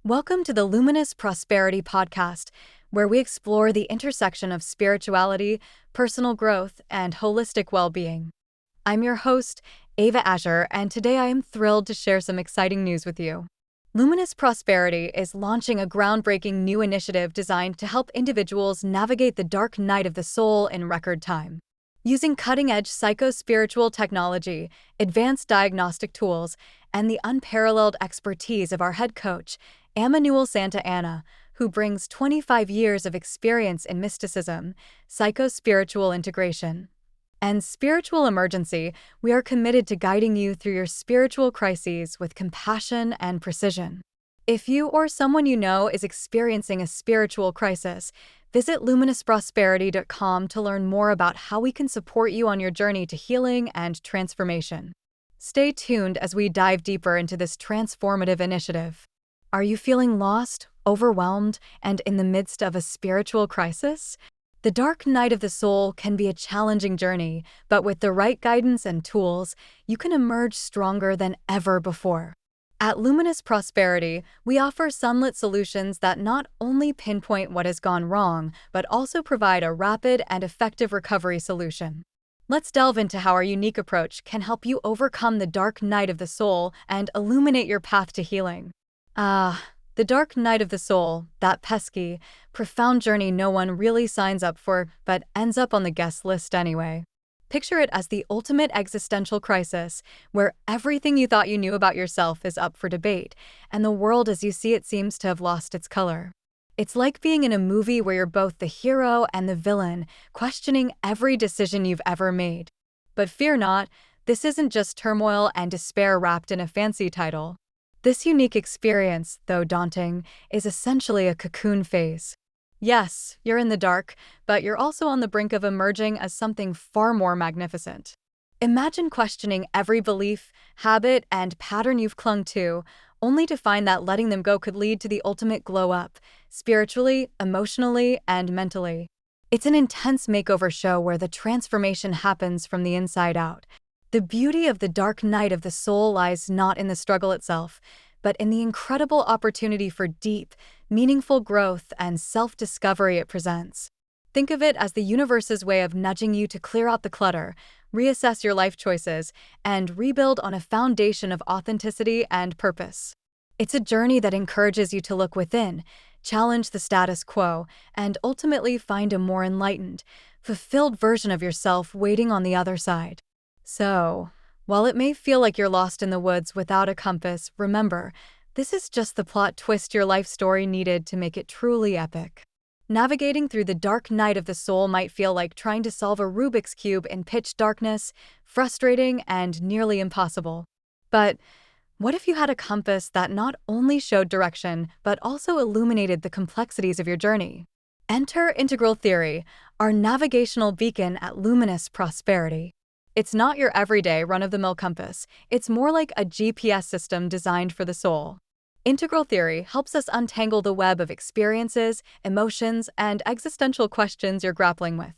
Welcome to the Luminous Prosperity Podcast, where we explore the intersection of spirituality, personal growth, and holistic well-being. I'm your host, Ava Asher, and today I am thrilled to share some exciting news with you. Luminous Prosperity is launching a groundbreaking new initiative designed to help individuals navigate the dark night of the soul in record time. Using cutting-edge psycho-spiritual technology, advanced diagnostic tools, and the unparalleled expertise of our head coach, Aminul Santayana, who brings 25 years of experience in mysticism, psycho-spiritual integration, and spiritual emergency, we are committed to guiding you through your spiritual crises with compassion and precision. If you or someone you know is experiencing a spiritual crisis, visit luminousprosperity.com to learn more about how we can support you on your journey to healing and transformation. Stay tuned as we dive deeper into this transformative initiative. Are you feeling lost, overwhelmed, and in the midst of a spiritual crisis? The dark night of the soul can be a challenging journey, but with the right guidance and tools, you can emerge stronger than ever before. At Luminous Prosperity, we offer sunlit solutions that not only pinpoint what has gone wrong, but also provide a rapid and effective recovery solution. Let's delve into how our unique approach can help you overcome the dark night of the soul and illuminate your path to healing. The dark night of the soul, that pesky, profound journey no one really signs up for but ends up on the guest list anyway. Picture it as the ultimate existential crisis, where everything you thought you knew about yourself is up for debate, and the world as you see it seems to have lost its color. It's like being in a movie where you're both the hero and the villain, questioning every decision you've ever made. But fear not, this isn't just turmoil and despair wrapped in a fancy title. This unique experience, though daunting, is essentially a cocoon phase. Yes, you're in the dark, but you're also on the brink of emerging as something far more magnificent. Imagine questioning every belief, habit, and pattern you've clung to, only to find that letting them go could lead to the ultimate glow-up, spiritually, emotionally, and mentally. It's an intense makeover show where the transformation happens from the inside out. The beauty of the dark night of the soul lies not in the struggle itself, but in the incredible opportunity for deep, meaningful growth and self-discovery it presents. Think of it as the universe's way of nudging you to clear out the clutter, reassess your life choices, and rebuild on a foundation of authenticity and purpose. It's a journey that encourages you to look within, challenge the status quo, and ultimately find a more enlightened, fulfilled version of yourself waiting on the other side. So, while it may feel like you're lost in the woods without a compass, remember, this is just the plot twist your life story needed to make it truly epic. Navigating through the dark night of the soul might feel like trying to solve a Rubik's Cube in pitch darkness, frustrating and nearly impossible. But what if you had a compass that not only showed direction, but also illuminated the complexities of your journey? Enter Integral Theory, our navigational beacon at Luminous Prosperity. It's not your everyday run-of-the-mill compass. It's more like a GPS system designed for the soul. Integral Theory helps us untangle the web of experiences, emotions, and existential questions you're grappling with.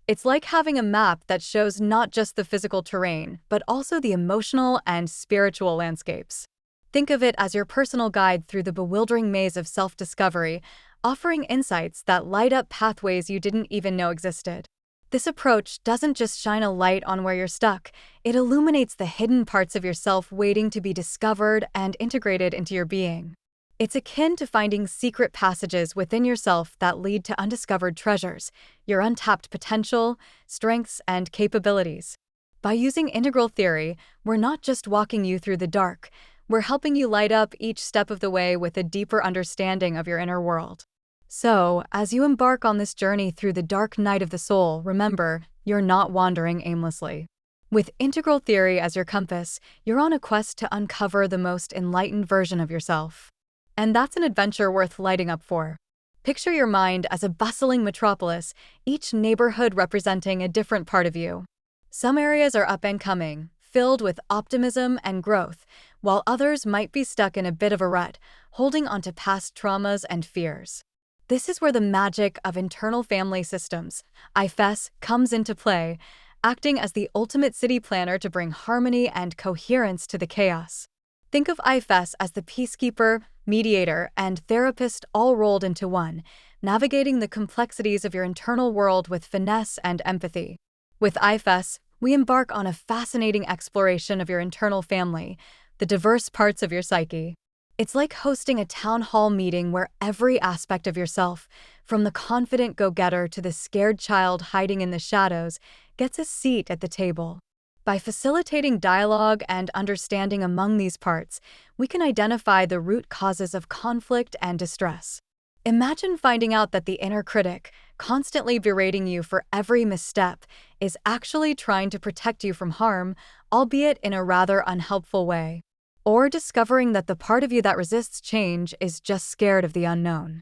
It's like having a map that shows not just the physical terrain, but also the emotional and spiritual landscapes. Think of it as your personal guide through the bewildering maze of self-discovery, offering insights that light up pathways you didn't even know existed. This approach doesn't just shine a light on where you're stuck, it illuminates the hidden parts of yourself waiting to be discovered and integrated into your being. It's akin to finding secret passages within yourself that lead to undiscovered treasures, your untapped potential, strengths, and capabilities. By using Integral Theory, we're not just walking you through the dark, we're helping you light up each step of the way with a deeper understanding of your inner world. So, as you embark on this journey through the dark night of the soul, remember, you're not wandering aimlessly. With Integral Theory as your compass, you're on a quest to uncover the most enlightened version of yourself. And that's an adventure worth lighting up for. Picture your mind as a bustling metropolis, each neighborhood representing a different part of you. Some areas are up and coming, filled with optimism and growth, while others might be stuck in a bit of a rut, holding onto past traumas and fears. This is where the magic of internal family systems, IFES, comes into play, acting as the ultimate city planner to bring harmony and coherence to the chaos. Think of IFES as the peacekeeper, mediator, and therapist all rolled into one, navigating the complexities of your internal world with finesse and empathy. With IFES, we embark on a fascinating exploration of your internal family, the diverse parts of your psyche. It's like hosting a town hall meeting where every aspect of yourself, from the confident go-getter to the scared child hiding in the shadows, gets a seat at the table. By facilitating dialogue and understanding among these parts, we can identify the root causes of conflict and distress. Imagine finding out that the inner critic, constantly berating you for every misstep, is actually trying to protect you from harm, albeit in a rather unhelpful way. Or discovering that the part of you that resists change is just scared of the unknown.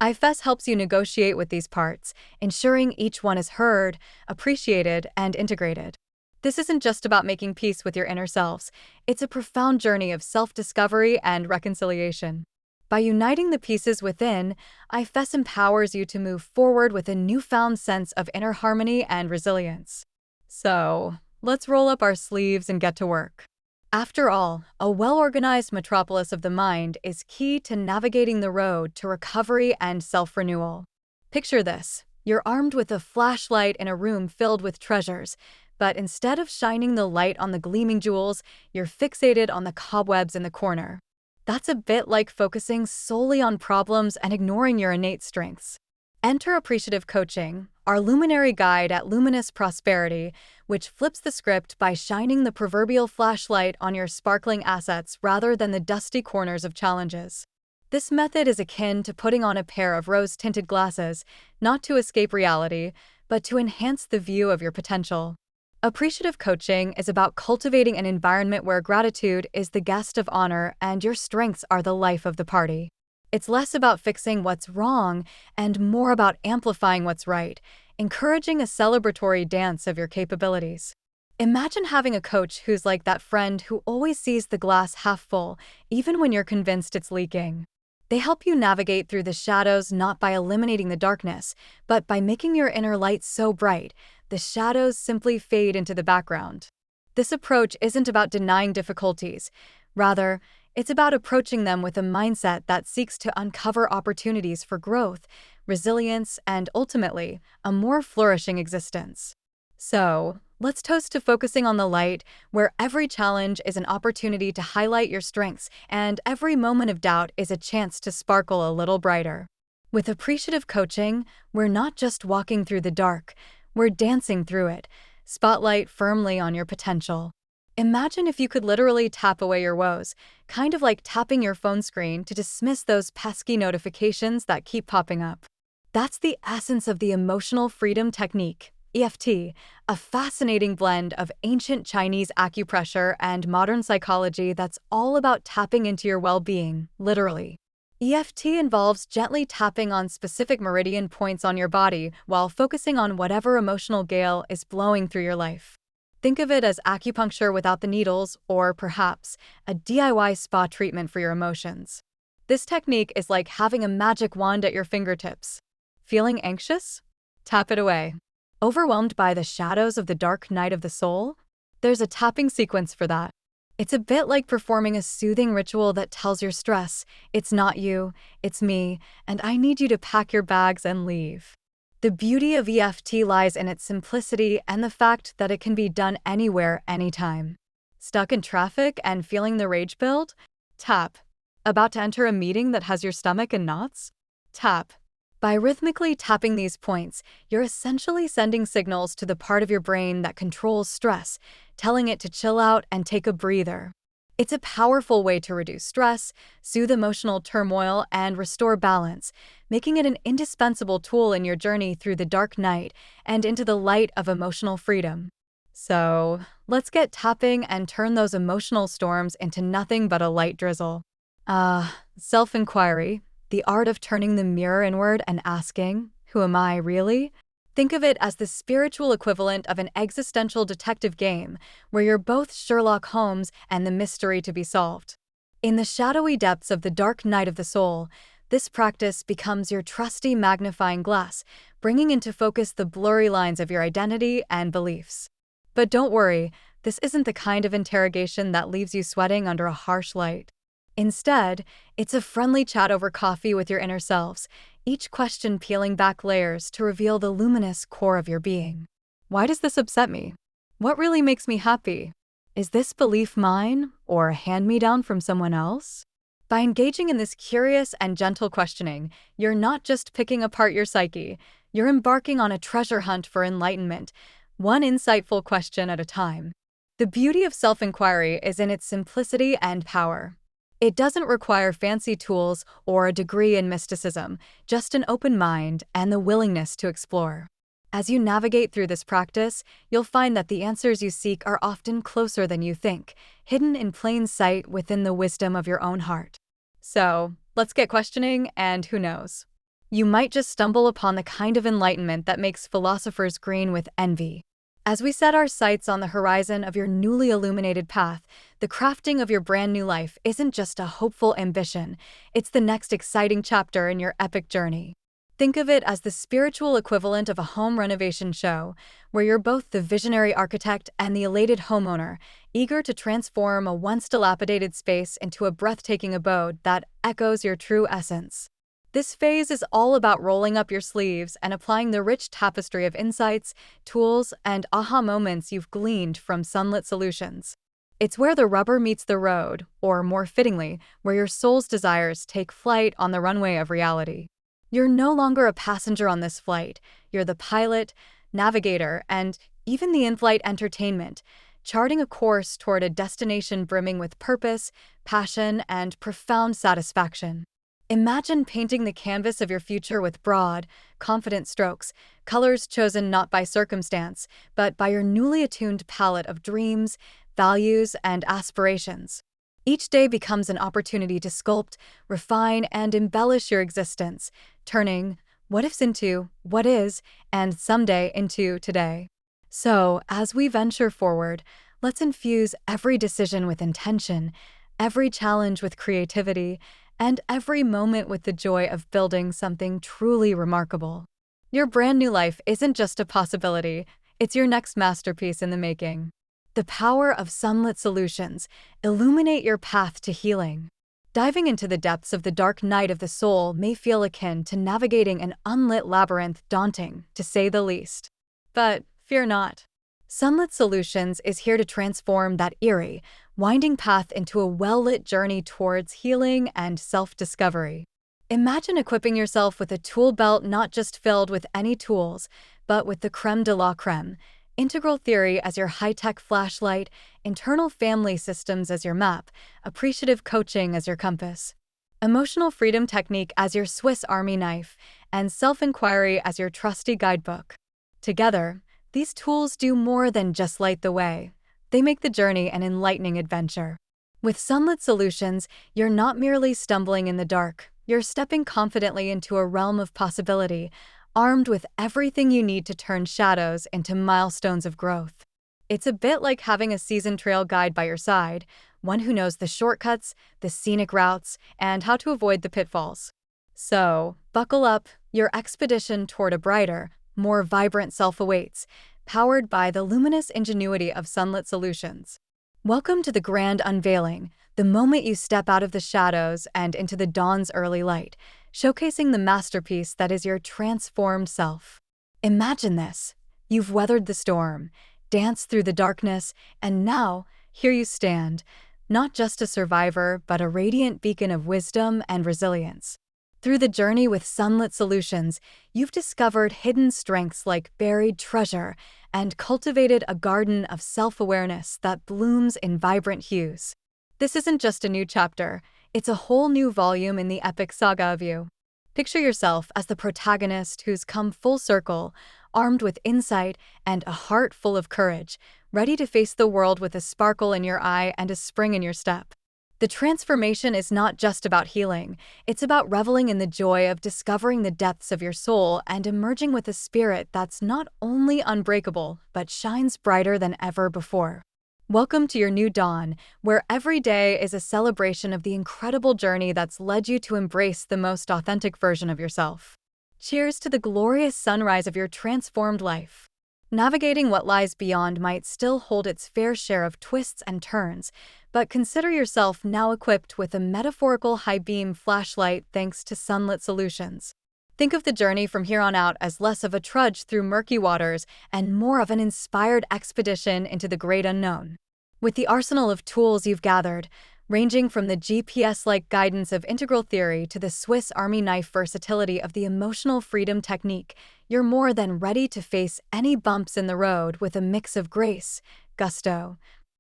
IFES helps you negotiate with these parts, ensuring each one is heard, appreciated, and integrated. This isn't just about making peace with your inner selves, it's a profound journey of self-discovery and reconciliation. By uniting the pieces within, IFES empowers you to move forward with a newfound sense of inner harmony and resilience. So, let's roll up our sleeves and get to work. After all, a well-organized metropolis of the mind is key to navigating the road to recovery and self-renewal. Picture this: you're armed with a flashlight in a room filled with treasures, but instead of shining the light on the gleaming jewels, you're fixated on the cobwebs in the corner. That's a bit like focusing solely on problems and ignoring your innate strengths. Enter Appreciative Coaching, our luminary guide at Luminous Prosperity, which flips the script by shining the proverbial flashlight on your sparkling assets rather than the dusty corners of challenges. This method is akin to putting on a pair of rose-tinted glasses, not to escape reality, but to enhance the view of your potential. Appreciative coaching is about cultivating an environment where gratitude is the guest of honor and your strengths are the life of the party. It's less about fixing what's wrong and more about amplifying what's right, encouraging a celebratory dance of your capabilities. Imagine having a coach who's like that friend who always sees the glass half full, even when you're convinced it's leaking. They help you navigate through the shadows not by eliminating the darkness, but by making your inner light so bright, the shadows simply fade into the background. This approach isn't about denying difficulties. Rather, it's about approaching them with a mindset that seeks to uncover opportunities for growth, resilience, and ultimately, a more flourishing existence. So, let's toast to focusing on the light, where every challenge is an opportunity to highlight your strengths and every moment of doubt is a chance to sparkle a little brighter. With Appreciative Coaching, we're not just walking through the dark, we're dancing through it, spotlight firmly on your potential. Imagine if you could literally tap away your woes, kind of like tapping your phone screen to dismiss those pesky notifications that keep popping up. That's the essence of the emotional freedom technique, EFT, a fascinating blend of ancient Chinese acupressure and modern psychology that's all about tapping into your well-being, literally. EFT involves gently tapping on specific meridian points on your body while focusing on whatever emotional gale is blowing through your life. Think of it as acupuncture without the needles, or perhaps a DIY spa treatment for your emotions. This technique is like having a magic wand at your fingertips. Feeling anxious? Tap it away. Overwhelmed by the shadows of the dark night of the soul? There's a tapping sequence for that. It's a bit like performing a soothing ritual that tells your stress, it's not you, it's me, and I need you to pack your bags and leave. The beauty of EFT lies in its simplicity and the fact that it can be done anywhere, anytime. Stuck in traffic and feeling the rage build? Tap. About to enter a meeting that has your stomach in knots? Tap. By rhythmically tapping these points, you're essentially sending signals to the part of your brain that controls stress, telling it to chill out and take a breather. It's a powerful way to reduce stress, soothe emotional turmoil, and restore balance, making it an indispensable tool in your journey through the dark night and into the light of emotional freedom. So, let's get tapping and turn those emotional storms into nothing but a light drizzle. Self-inquiry, the art of turning the mirror inward and asking, who am I really? Think of it as the spiritual equivalent of an existential detective game, where you're both Sherlock Holmes and the mystery to be solved. In the shadowy depths of the dark night of the soul, this practice becomes your trusty magnifying glass, bringing into focus the blurry lines of your identity and beliefs. But don't worry, this isn't the kind of interrogation that leaves you sweating under a harsh light. Instead, it's a friendly chat over coffee with your inner selves, each question peeling back layers to reveal the luminous core of your being. Why does this upset me? What really makes me happy? Is this belief mine or a hand-me-down from someone else? By engaging in this curious and gentle questioning, you're not just picking apart your psyche, you're embarking on a treasure hunt for enlightenment, one insightful question at a time. The beauty of self-inquiry is in its simplicity and power. It doesn't require fancy tools or a degree in mysticism, just an open mind and the willingness to explore. As you navigate through this practice, you'll find that the answers you seek are often closer than you think, hidden in plain sight within the wisdom of your own heart. So, let's get questioning, and who knows? You might just stumble upon the kind of enlightenment that makes philosophers green with envy. As we set our sights on the horizon of your newly illuminated path, the crafting of your brand new life isn't just a hopeful ambition, it's the next exciting chapter in your epic journey. Think of it as the spiritual equivalent of a home renovation show, where you're both the visionary architect and the elated homeowner, eager to transform a once dilapidated space into a breathtaking abode that echoes your true essence. This phase is all about rolling up your sleeves and applying the rich tapestry of insights, tools, and aha moments you've gleaned from Sunlit Solutions. It's where the rubber meets the road, or more fittingly, where your soul's desires take flight on the runway of reality. You're no longer a passenger on this flight, you're the pilot, navigator, and even the in-flight entertainment, charting a course toward a destination brimming with purpose, passion, and profound satisfaction. Imagine painting the canvas of your future with broad, confident strokes, colors chosen not by circumstance, but by your newly attuned palette of dreams, values, and aspirations. Each day becomes an opportunity to sculpt, refine, and embellish your existence, turning what-ifs into what is, and someday into today. So, as we venture forward, let's infuse every decision with intention, every challenge with creativity, and every moment with the joy of building something truly remarkable. Your brand new life isn't just a possibility, it's your next masterpiece in the making. The power of Sunlit Solutions. Illuminate your path to healing. Diving into the depths of the dark night of the soul may feel akin to navigating an unlit labyrinth, daunting, to say the least. But fear not. Sunlit Solutions is here to transform that eerie, winding path into a well-lit journey towards healing and self-discovery. Imagine equipping yourself with a tool belt not just filled with any tools, but with the creme de la creme, integral theory as your high-tech flashlight, internal family systems as your map, appreciative coaching as your compass, emotional freedom technique as your Swiss Army knife, and self-inquiry as your trusty guidebook. Together, these tools do more than just light the way. They make the journey an enlightening adventure. With Sunlit Solutions, you're not merely stumbling in the dark, you're stepping confidently into a realm of possibility, armed with everything you need to turn shadows into milestones of growth. It's a bit like having a seasoned trail guide by your side, one who knows the shortcuts, the scenic routes, and how to avoid the pitfalls. So, buckle up, your expedition toward a brighter, more vibrant self awaits, powered by the luminous ingenuity of Sunlit Solutions. Welcome to the grand unveiling, the moment you step out of the shadows and into the dawn's early light, showcasing the masterpiece that is your transformed self. Imagine this. You've weathered the storm, danced through the darkness, and now, here you stand, not just a survivor, but a radiant beacon of wisdom and resilience. Through the journey with Sunlit Solutions, you've discovered hidden strengths like buried treasure and cultivated a garden of self-awareness that blooms in vibrant hues. This isn't just a new chapter, it's a whole new volume in the epic saga of you. Picture yourself as the protagonist who's come full circle, armed with insight and a heart full of courage, ready to face the world with a sparkle in your eye and a spring in your step. The transformation is not just about healing, it's about reveling in the joy of discovering the depths of your soul and emerging with a spirit that's not only unbreakable, but shines brighter than ever before. Welcome to your new dawn, where every day is a celebration of the incredible journey that's led you to embrace the most authentic version of yourself. Cheers to the glorious sunrise of your transformed life. Navigating what lies beyond might still hold its fair share of twists and turns, but consider yourself now equipped with a metaphorical high-beam flashlight thanks to sunlit solutions. Think of the journey from here on out as less of a trudge through murky waters and more of an inspired expedition into the great unknown. With the arsenal of tools you've gathered, ranging from the GPS-like guidance of integral theory to the Swiss Army knife versatility of the emotional freedom technique, you're more than ready to face any bumps in the road with a mix of grace, gusto,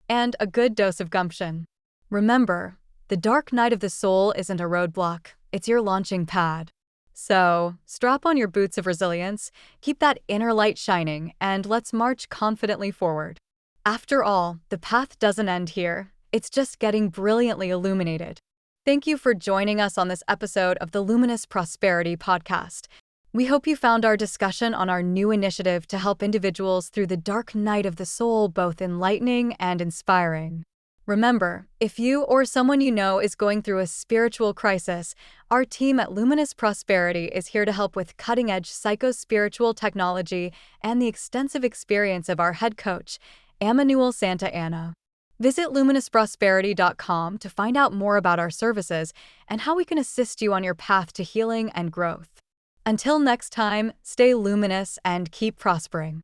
and a good dose of gumption. Remember, the dark night of the soul isn't a roadblock, it's your launching pad. So, strap on your boots of resilience, keep that inner light shining, and let's march confidently forward. After all, the path doesn't end here. It's just getting brilliantly illuminated. Thank you for joining us on this episode of the Luminous Prosperity Podcast. We hope you found our discussion on our new initiative to help individuals through the dark night of the soul both enlightening and inspiring. Remember, if you or someone you know is going through a spiritual crisis, our team at Luminous Prosperity is here to help with cutting-edge psycho-spiritual technology and the extensive experience of our head coach, Aminul Santayana. Visit luminousprosperity.com to find out more about our services and how we can assist you on your path to healing and growth. Until next time, stay luminous and keep prospering.